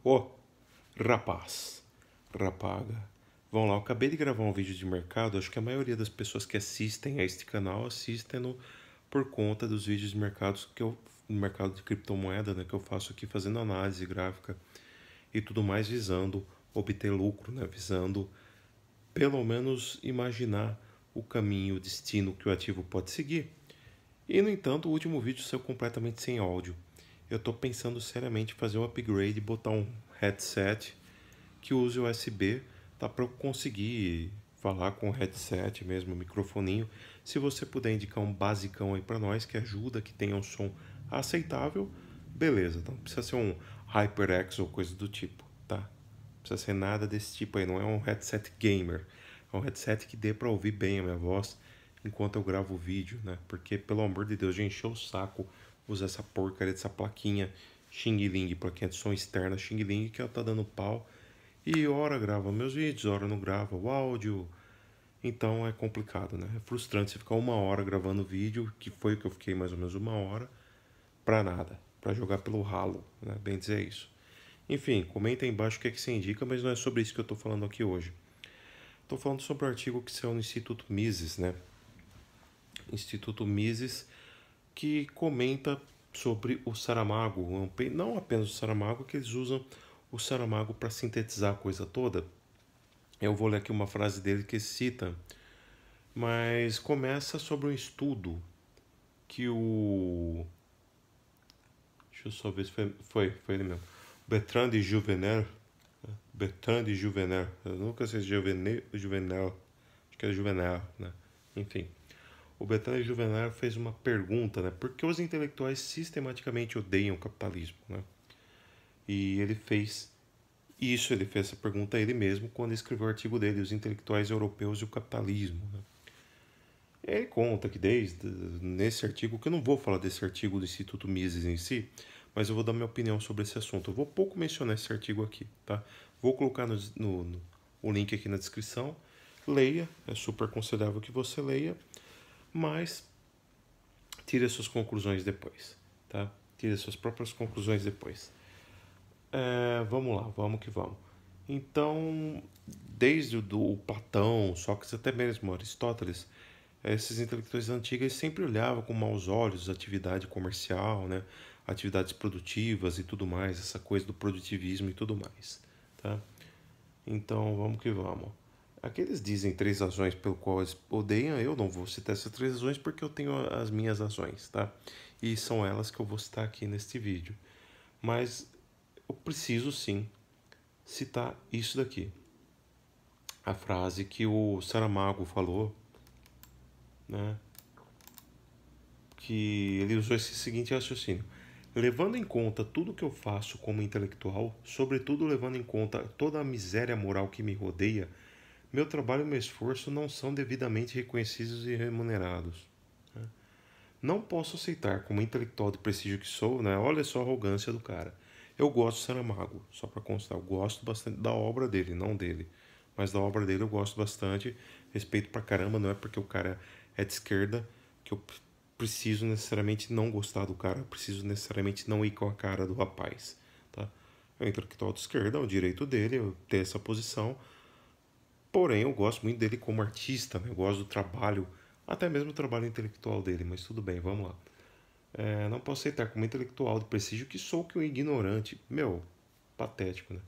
Ô, rapaz, rapaga, vamos lá, eu acabei de gravar um vídeo de mercado, acho que a maioria das pessoas que assistem a este canal assistem por conta dos vídeos de mercados no mercado de criptomoeda, né, que eu faço aqui fazendo análise gráfica e tudo mais visando obter lucro, né, visando pelo menos imaginar o caminho, o destino que o ativo pode seguir. E no entanto, o último vídeo saiu completamente sem áudio. Eu estou pensando seriamente em fazer um upgrade e botar um headset que use USB, tá, para eu conseguir falar com o headset mesmo, o microfoninho. Se você puder indicar um basicão aí para nós que ajuda, que tenha um som aceitável, beleza. Então não precisa ser um HyperX ou coisa do tipo, tá? Não precisa ser nada desse tipo aí, não é um headset gamer. É um headset que dê para ouvir bem a minha voz enquanto eu gravo o vídeo, né? Porque, pelo amor de Deus, já encheu o saco usar essa porcaria dessa plaquinha Xing Ling, plaquinha de som externa Xing Ling, que ela tá dando pau. E hora grava meus vídeos, hora não grava o áudio. Então é complicado, né? É frustrante você ficar uma hora gravando vídeo, que foi o que eu fiquei mais ou menos uma hora, pra nada. Pra jogar pelo ralo, né? Bem dizer isso. Enfim, comenta aí embaixo o que é que você indica, mas não é sobre isso que eu tô falando aqui hoje. Tô falando sobre o artigo que saiu no Instituto Mises, né? Instituto Mises, que comenta sobre o Saramago. Não apenas o Saramago, que eles usam o Saramago para sintetizar a coisa toda. Eu vou ler aqui uma frase dele que cita, mas começa sobre um estudo que o... Deixa eu só ver se foi ele mesmo. Bertrand de Juvenel. Bertrand de Juvenel. Eu nunca sei se Juvenel. Acho que é Juvenel, né? Enfim. O Bertrand de Juvenel fez uma pergunta, né? Por que os intelectuais sistematicamente odeiam o capitalismo, né? E ele fez essa pergunta a ele mesmo quando escreveu o artigo dele, Os Intelectuais Europeus e o Capitalismo, né? Ele conta que desde nesse artigo, que eu não vou falar desse artigo do Instituto Mises em si, mas eu vou dar minha opinião sobre esse assunto. Eu vou pouco mencionar esse artigo aqui, tá? Vou colocar o link aqui na descrição. Leia, é super aconselhável que você leia, mas tire as suas conclusões depois, tá? Tire as suas próprias conclusões depois. Vamos lá, vamos que vamos. Então, desde o do Platão, Sócrates, até mesmo Aristóteles, esses intelectuais antigos sempre olhavam com maus olhos a atividade comercial, né? Atividades produtivas e tudo mais, essa coisa do produtivismo e tudo mais, tá? Então, vamos que vamos. Aqui eles dizem três razões pelo qual eles odeiam, eu não vou citar essas três razões porque eu tenho as minhas razões, tá? E são elas que eu vou citar aqui neste vídeo. Mas eu preciso sim citar isso daqui. A frase que o Saramago falou, né? Que ele usou esse seguinte raciocínio: levando em conta tudo que eu faço como intelectual, sobretudo levando em conta toda a miséria moral que me rodeia, meu trabalho e meu esforço não são devidamente reconhecidos e remunerados. Não posso aceitar, como intelectual de prestígio que sou, né? Olha só a arrogância do cara. Eu gosto do Saramago, só para constar, eu gosto bastante da obra dele, não dele, mas da obra dele eu gosto bastante, respeito pra caramba, não é porque o cara é de esquerda que eu preciso necessariamente não gostar do cara, eu preciso necessariamente não ir com a cara do rapaz, tá? É um intelectual de esquerda, é o direito dele eu ter essa posição, porém eu gosto muito dele como artista, né? Eu gosto do trabalho, até mesmo o trabalho intelectual dele, mas tudo bem, vamos lá. Não posso aceitar como intelectual de prestígio que sou que um ignorante. Meu, patético, né?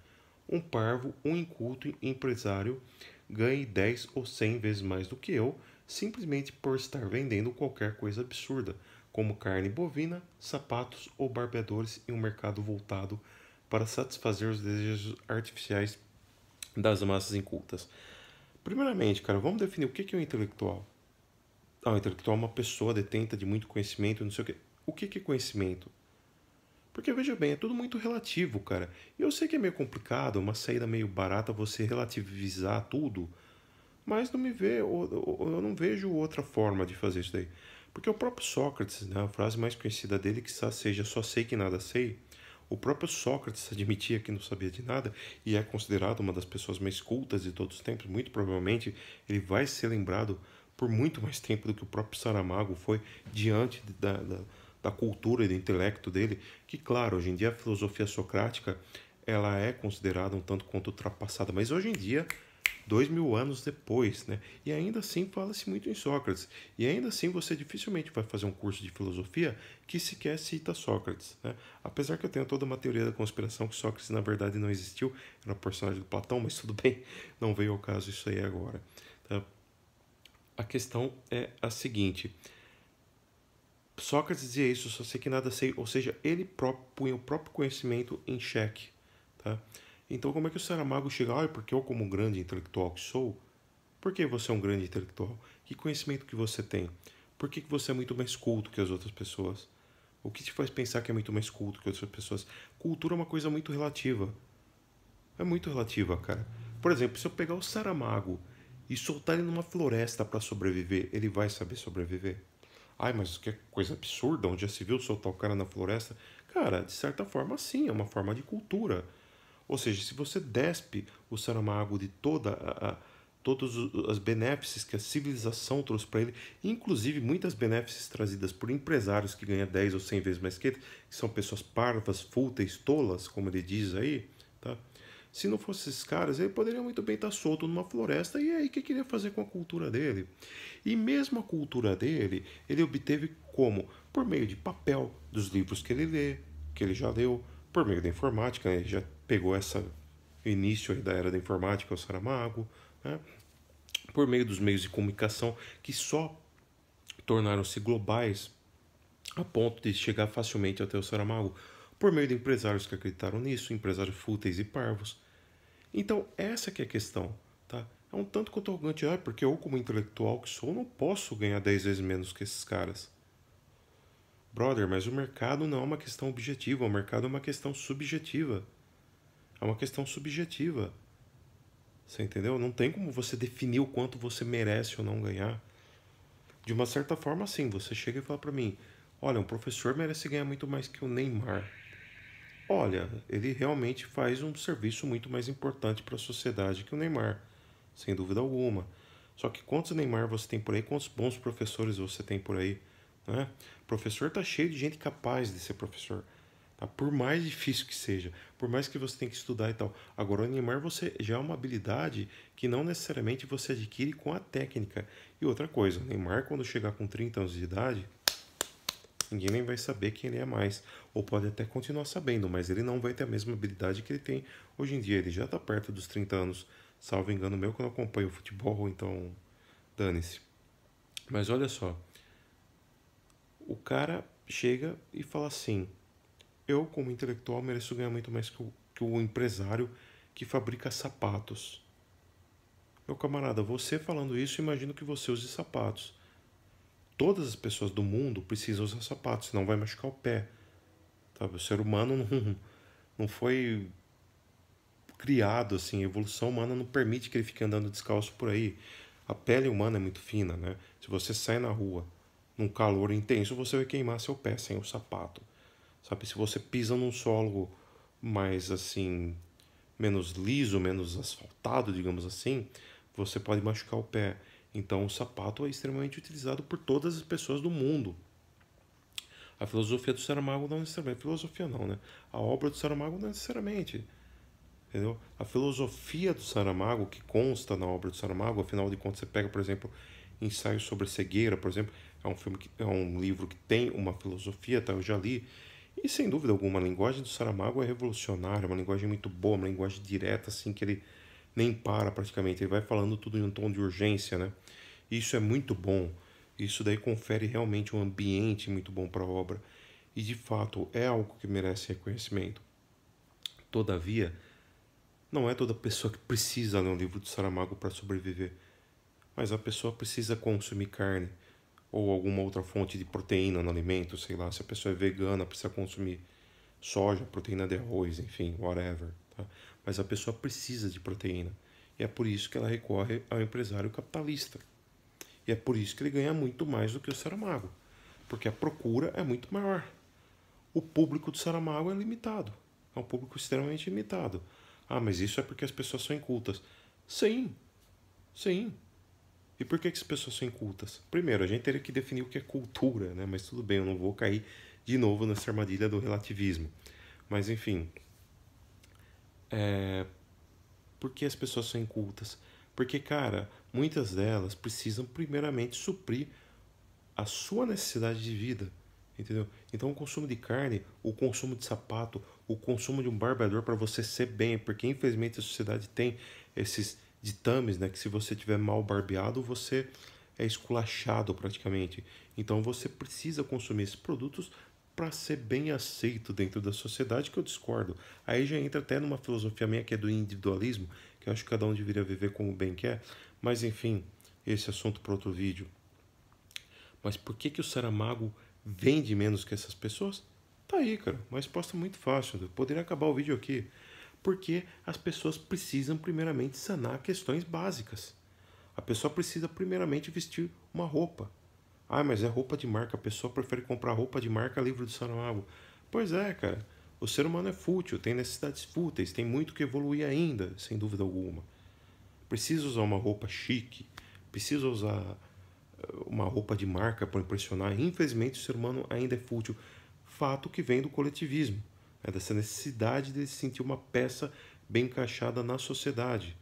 Um parvo, um inculto empresário ganhe 10 ou 100 vezes mais do que eu, simplesmente por estar vendendo qualquer coisa absurda, como carne bovina, sapatos ou barbeadores em um mercado voltado para satisfazer os desejos artificiais das massas incultas. Primeiramente, cara, vamos definir o que é um intelectual. Ah, o intelectual é uma pessoa detenta de muito conhecimento, não sei o quê. O que é conhecimento? Porque veja bem, é tudo muito relativo, cara. E eu sei que é meio complicado, uma saída meio barata você relativizar tudo, mas não me vê, eu não vejo outra forma de fazer isso daí. Porque o próprio Sócrates, né, a frase mais conhecida dele, que seja só sei que nada sei, o próprio Sócrates admitia que não sabia de nada e é considerado uma das pessoas mais cultas de todos os tempos. Muito provavelmente ele vai ser lembrado por muito mais tempo do que o próprio Saramago foi diante da cultura e do intelecto dele. Que, claro, hoje em dia a filosofia socrática ela é considerada um tanto quanto ultrapassada, mas hoje em dia 2000 anos depois, né? E ainda assim fala-se muito em Sócrates. E ainda assim você dificilmente vai fazer um curso de filosofia que sequer cita Sócrates, né? Apesar que eu tenho toda uma teoria da conspiração que Sócrates na verdade não existiu, era um personagem do Platão, mas tudo bem, não veio ao caso isso aí agora. Tá? A questão é a seguinte: Sócrates dizia isso, só sei que nada sei, ou seja, ele próprio punha o próprio conhecimento em xeque, tá? Então como é que o Saramago chega, porque eu como um grande intelectual que sou, por que você é um grande intelectual? Que conhecimento que você tem? Por que você é muito mais culto que as outras pessoas? O que te faz pensar que é muito mais culto que outras pessoas? Cultura é uma coisa muito relativa. É muito relativa, cara. Por exemplo, se eu pegar o Saramago e soltar ele numa floresta para sobreviver, ele vai saber sobreviver? Ai, mas que coisa absurda, onde já se viu soltar o cara na floresta? Cara, de certa forma, sim, é uma forma de cultura. Ou seja, se você despe o Saramago de todos os benefícios que a civilização trouxe para ele, inclusive muitas benefícios trazidas por empresários que ganham 10 ou 100 vezes mais que ele, que são pessoas parvas, fúteis, tolas, como ele diz aí, tá? Se não fossem esses caras, ele poderia muito bem estar solto numa floresta e aí o que queria fazer com a cultura dele? E mesmo a cultura dele, ele obteve como? Por meio de papel, dos livros que ele lê, que ele já leu, por meio da informática, né? Ele já pegou essa início aí da era da informática, o Saramago, né? Por meio dos meios de comunicação que só tornaram-se globais a ponto de chegar facilmente até o Saramago, por meio de empresários que acreditaram nisso, empresários fúteis e parvos. Então, essa que é a questão, tá? É um tanto quanto arrogante, porque eu, como intelectual que sou, não posso ganhar 10 vezes menos que esses caras. Brother, mas o mercado não é uma questão objetiva, o mercado é uma questão subjetiva. É uma questão subjetiva. Você entendeu? Não tem como você definir o quanto você merece ou não ganhar. De uma certa forma, sim, você chega e fala pra mim: olha, um professor merece ganhar muito mais que o Neymar. Olha, ele realmente faz um serviço muito mais importante para a sociedade que o Neymar, sem dúvida alguma. Só que quantos Neymar você tem por aí? Quantos bons professores você tem por aí? Né? O professor tá cheio de gente capaz de ser professor. Tá? Por mais difícil que seja, por mais que você tenha que estudar e tal. Agora, o Neymar você já é uma habilidade que não necessariamente você adquire com a técnica. E outra coisa, o Neymar, quando chegar com 30 anos de idade, ninguém nem vai saber quem ele é mais. Ou pode até continuar sabendo, mas ele não vai ter a mesma habilidade que ele tem hoje em dia. Ele já está perto dos 30 anos, salvo engano meu, quando eu acompanho o futebol, então dane-se. Mas olha só, o cara chega e fala assim: eu, como intelectual, mereço ganhar muito mais que o empresário que fabrica sapatos. Meu camarada, você falando isso, imagino que você use sapatos. Todas as pessoas do mundo precisam usar sapatos, senão vai machucar o pé. Sabe? O ser humano não foi criado assim, a evolução humana não permite que ele fique andando descalço por aí. A pele humana é muito fina, né? Se você sai na rua num calor intenso, você vai queimar seu pé sem o sapato. Sabe? Se você pisa num solo mais assim, menos liso, menos asfaltado, digamos assim, você pode machucar o pé. Então o sapato é extremamente utilizado por todas as pessoas do mundo. A filosofia do Saramago não necessariamente, filosofia não, né? A obra do Saramago não necessariamente, entendeu? A filosofia do Saramago, que consta na obra do Saramago, afinal de contas, você pega, por exemplo, Ensaio sobre Cegueira, por exemplo, é um livro que tem uma filosofia, tá? Eu já li, e sem dúvida alguma, a linguagem do Saramago é revolucionária, é uma linguagem muito boa, uma linguagem direta, assim, que ele nem para praticamente, ele vai falando tudo em um tom de urgência, né? Isso é muito bom. Isso daí confere realmente um ambiente muito bom para a obra. E de fato é algo que merece reconhecimento. Todavia, não é toda pessoa que precisa ler um livro de Saramago para sobreviver. Mas a pessoa precisa consumir carne ou alguma outra fonte de proteína no alimento, sei lá. Se a pessoa é vegana, precisa consumir soja, proteína de arroz, enfim, whatever. Tá? Mas a pessoa precisa de proteína. E é por isso que ela recorre ao empresário capitalista. E é por isso que ele ganha muito mais do que o Saramago. Porque a procura é muito maior. O público do Saramago é limitado. É um público extremamente limitado. Ah, mas isso é porque as pessoas são incultas. Sim, sim. E por que as pessoas são incultas? Primeiro, a gente teria que definir o que é cultura, né? Mas tudo bem, eu não vou cair de novo nessa armadilha do relativismo. Mas enfim, Por que as pessoas são incultas? Porque, cara, muitas delas precisam primeiramente suprir a sua necessidade de vida, entendeu? Então o consumo de carne, o consumo de sapato, o consumo de um barbeador para você ser bem, porque infelizmente a sociedade tem esses ditames, né, que se você tiver mal barbeado, você é esculachado praticamente. Então você precisa consumir esses produtos para ser bem aceito dentro da sociedade, que eu discordo. Aí já entra até numa filosofia minha que é do individualismo, que eu acho que cada um deveria viver como bem quer, mas enfim, esse assunto para outro vídeo. Mas por que que o Saramago vende menos que essas pessoas? Tá aí, cara. Uma resposta muito fácil. Eu poderia acabar o vídeo aqui. Porque as pessoas precisam primeiramente sanar questões básicas. A pessoa precisa primeiramente vestir uma roupa. Ah, mas é roupa de marca. A pessoa prefere comprar roupa de marca livro do Saramago. Pois é, cara. O ser humano é fútil, tem necessidades fúteis, tem muito que evoluir ainda, sem dúvida alguma. Precisa usar uma roupa chique, precisa usar uma roupa de marca para impressionar. Infelizmente, o ser humano ainda é fútil. Fato que vem do coletivismo, né? Dessa necessidade de se sentir uma peça bem encaixada na sociedade.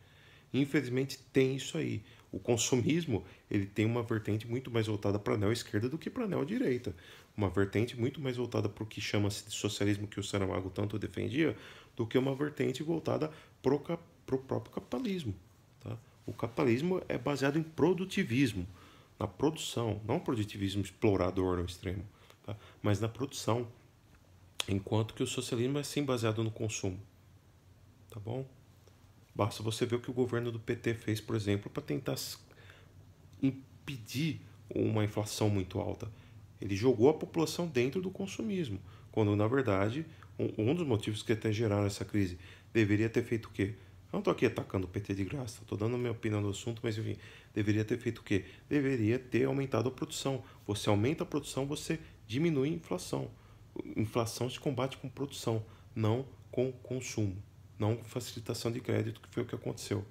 Infelizmente, tem isso aí. O consumismo ele tem uma vertente muito mais voltada para a neo-esquerda do que para a neo-direita. Uma vertente muito mais voltada para o que chama-se de socialismo que o Saramago tanto defendia, do que uma vertente voltada para o próprio capitalismo. Tá? O capitalismo é baseado em produtivismo, na produção, não produtivismo explorador ao extremo, tá? Mas na produção, enquanto que o socialismo é sim baseado no consumo, tá bom? Basta você ver o que o governo do PT fez, por exemplo, para tentar impedir uma inflação muito alta. Ele jogou a população dentro do consumismo, quando na verdade um dos motivos que até geraram essa crise deveria ter feito o quê? Eu não estou aqui atacando o PT de graça, estou dando a minha opinião do assunto, mas enfim, deveria ter feito o quê? Deveria ter aumentado a produção. Você aumenta a produção, você diminui a inflação. Inflação se combate com produção, não com consumo, não com facilitação de crédito, que foi o que aconteceu.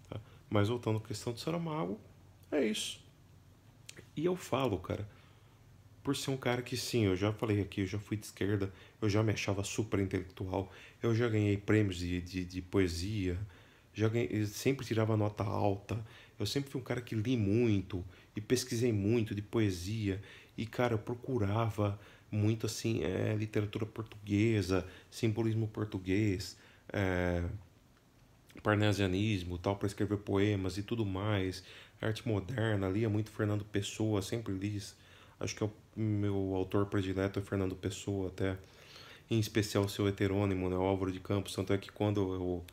Tá? Mas voltando à questão do Saramago, é isso. E eu falo, cara, por ser um cara que sim, eu já falei aqui, eu já fui de esquerda, eu já me achava super intelectual, eu já ganhei prêmios de poesia, já ganhei, eu sempre tirava nota alta, eu sempre fui um cara que li muito e pesquisei muito de poesia, e cara, eu procurava muito assim, literatura portuguesa, simbolismo português, é, parnasianismo, tal, para escrever poemas e tudo mais, arte moderna, lia muito Fernando Pessoa, sempre li. Acho que é o meu autor predileto é Fernando Pessoa, até em especial o seu heterônimo, né, o Álvaro de Campos. Tanto é que quando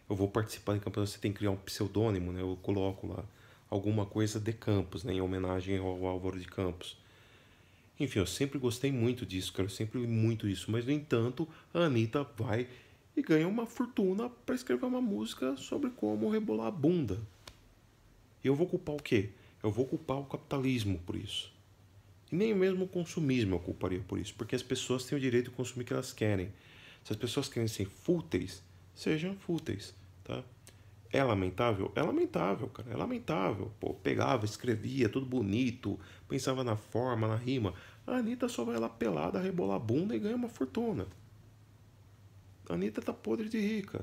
eu vou participar de campeonato, você tem que criar um pseudônimo, né, eu coloco lá alguma coisa de Campos, né, em homenagem ao Álvaro de Campos. Enfim, eu sempre gostei muito disso, cara. Eu sempre li muito isso. Mas, no entanto, a Anitta vai e ganha uma fortuna para escrever uma música sobre como rebolar a bunda. E eu vou culpar o quê? Eu vou culpar o capitalismo por isso. E nem mesmo o consumismo eu culparia por isso, porque as pessoas têm o direito de consumir o que elas querem. Se as pessoas querem ser fúteis, sejam fúteis, tá? É lamentável? É lamentável, cara. É lamentável. Pô, pegava, escrevia, tudo bonito, pensava na forma, na rima. A Anitta só vai lá pelada, rebolar a bunda e ganha uma fortuna. A Anitta tá podre de rica.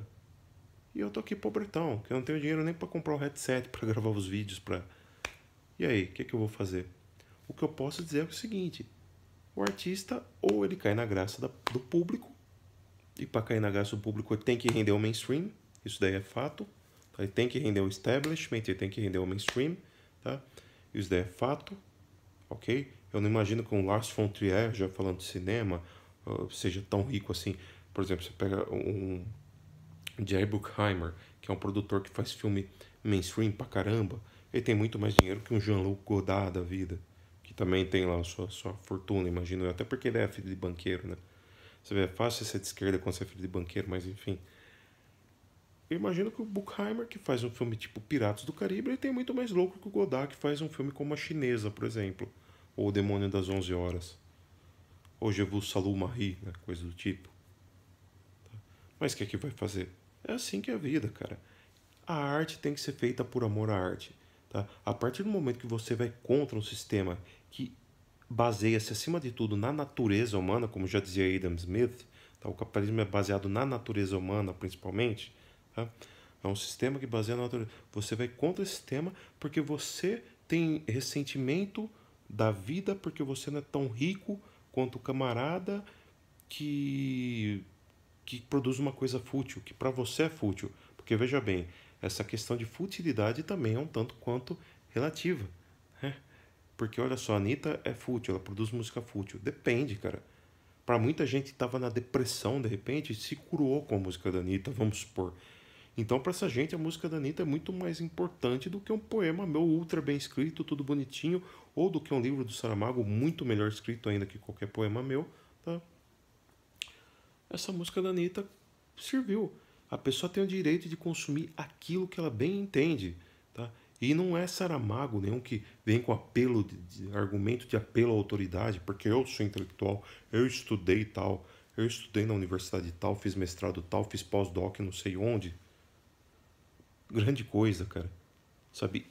E eu tô aqui pobretão, que eu não tenho dinheiro nem pra comprar um headset pra gravar os vídeos pra... E aí, o que que eu vou fazer? O que eu posso dizer é o seguinte: o artista, ou ele cai na graça do público, e para cair na graça do público ele tem que render o mainstream, isso daí é fato, tá? Ele tem que render o establishment, ele tem que render o mainstream, tá? Isso daí é fato, ok? Eu não imagino que um Lars von Trier, já falando de cinema, seja tão rico assim. Por exemplo, você pega um Jerry Bruckheimer, que é um produtor que faz filme mainstream pra caramba, ele tem muito mais dinheiro que um Jean-Luc Godard da vida, que também tem lá a sua fortuna, imagino eu, até porque ele é filho de banqueiro, né? Você vê, é fácil ser de esquerda quando você é filho de banqueiro, mas enfim. Eu imagino que o Bruckheimer, que faz um filme tipo Piratas do Caribe, ele tem muito mais lucro que o Godard, que faz um filme como A Chinesa, por exemplo, ou O Demônio das 11 Horas, ou Je vous salue Marie, né? Coisa do tipo. Mas o que é que vai fazer? É assim que é a vida, cara. A arte tem que ser feita por amor à arte. Tá? A partir do momento que você vai contra um sistema que baseia-se acima de tudo na natureza humana, como já dizia Adam Smith, Tá? O capitalismo é baseado na natureza humana, principalmente. Tá? É um sistema que baseia na natureza. Você vai contra esse sistema porque você tem ressentimento da vida, porque você não é tão rico quanto o camarada que, que produz uma coisa fútil, que para você é fútil. Porque veja bem, essa questão de futilidade também é um tanto quanto relativa. Né? Porque olha só, a Anitta é fútil, ela produz música fútil. Depende, cara. Para muita gente que estava na depressão, de repente, se curou com a música da Anitta, vamos supor. Então, para essa gente, a música da Anitta é muito mais importante do que um poema meu ultra bem escrito, tudo bonitinho, ou do que um livro do Saramago muito melhor escrito ainda que qualquer poema meu. Tá? Essa música da Anitta serviu. A pessoa tem o direito de consumir aquilo que ela bem entende. Tá? E não é Saramago nenhum que vem com apelo, de argumento de apelo à autoridade, porque eu sou intelectual, eu estudei tal, eu estudei na universidade tal, fiz mestrado tal, fiz pós-doc não sei onde. Grande coisa, cara. Sabe?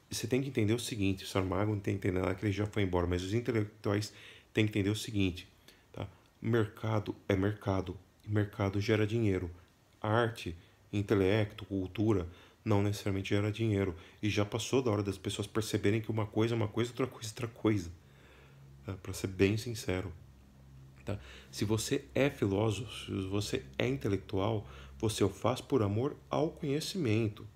Você tem que entender o seguinte, o Saramago não tem que entender nada que ele já foi embora, mas os intelectuais têm que entender o seguinte, tá? Mercado é mercado, e mercado gera dinheiro. Arte, intelecto, cultura não necessariamente gera dinheiro. E já passou da hora das pessoas perceberem que uma coisa é uma coisa, outra coisa é outra coisa. Tá? Para ser bem sincero. Tá? Se você é filósofo, se você é intelectual, você o faz por amor ao conhecimento.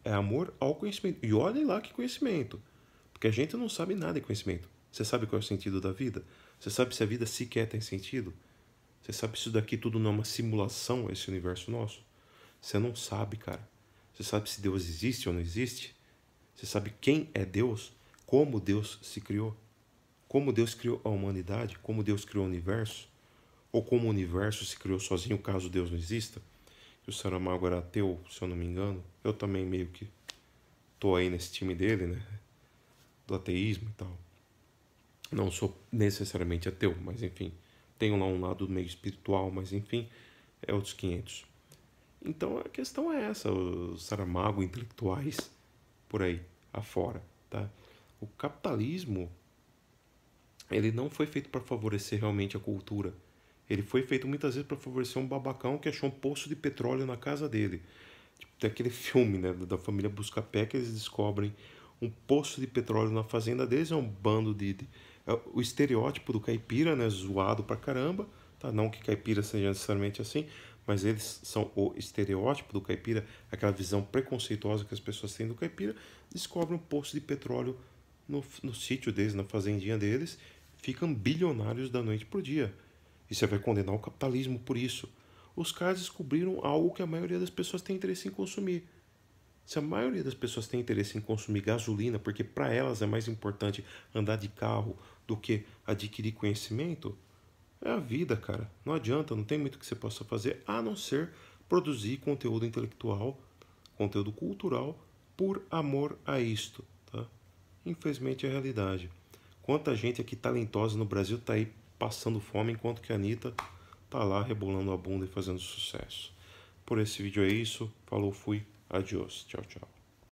É amor ao conhecimento. E olhem lá que conhecimento. Porque a gente não sabe nada de conhecimento. Você sabe qual é o sentido da vida? Você sabe se a vida sequer tem sentido? Você sabe se isso daqui tudo não é uma simulação, esse universo nosso? Você não sabe, cara. Você sabe se Deus existe ou não existe? Você sabe quem é Deus? Como Deus se criou? Como Deus criou a humanidade? Como Deus criou o universo? Ou como o universo se criou sozinho caso Deus não exista? Que o Saramago era ateu, se eu não me engano. Eu também meio que tô aí nesse time dele, né? Do ateísmo e tal. Não sou necessariamente ateu, mas enfim. Tenho lá um lado meio espiritual, mas enfim, é outros 500. Então a questão é essa, os Saramago intelectuais por aí afora, tá? O capitalismo, ele não foi feito para favorecer realmente a cultura. Ele foi feito muitas vezes para favorecer um babacão que achou um poço de petróleo na casa dele. Tipo, tem aquele filme, né, da família Buscapé que eles descobrem um poço de petróleo na fazenda deles, é um bando é o estereótipo do caipira, né, zoado pra caramba, tá? Não que caipira seja necessariamente assim, mas eles são o estereótipo do caipira, aquela visão preconceituosa que as pessoas têm do caipira, descobrem um poço de petróleo no sítio deles, na fazendinha deles, ficam bilionários da noite pro dia. E você vai condenar o capitalismo por isso. Os caras descobriram algo que a maioria das pessoas tem interesse em consumir. Se a maioria das pessoas tem interesse em consumir gasolina, porque para elas é mais importante andar de carro do que adquirir conhecimento, é a vida, cara. Não adianta, não tem muito que você possa fazer a não ser produzir conteúdo intelectual, conteúdo cultural, por amor a isto, tá? Infelizmente é a realidade. Quanta gente aqui talentosa no Brasil tá aí passando fome, enquanto que a Anitta tá lá rebolando a bunda e fazendo sucesso. Por esse vídeo é isso. Falou, fui. Adiós. Tchau, tchau.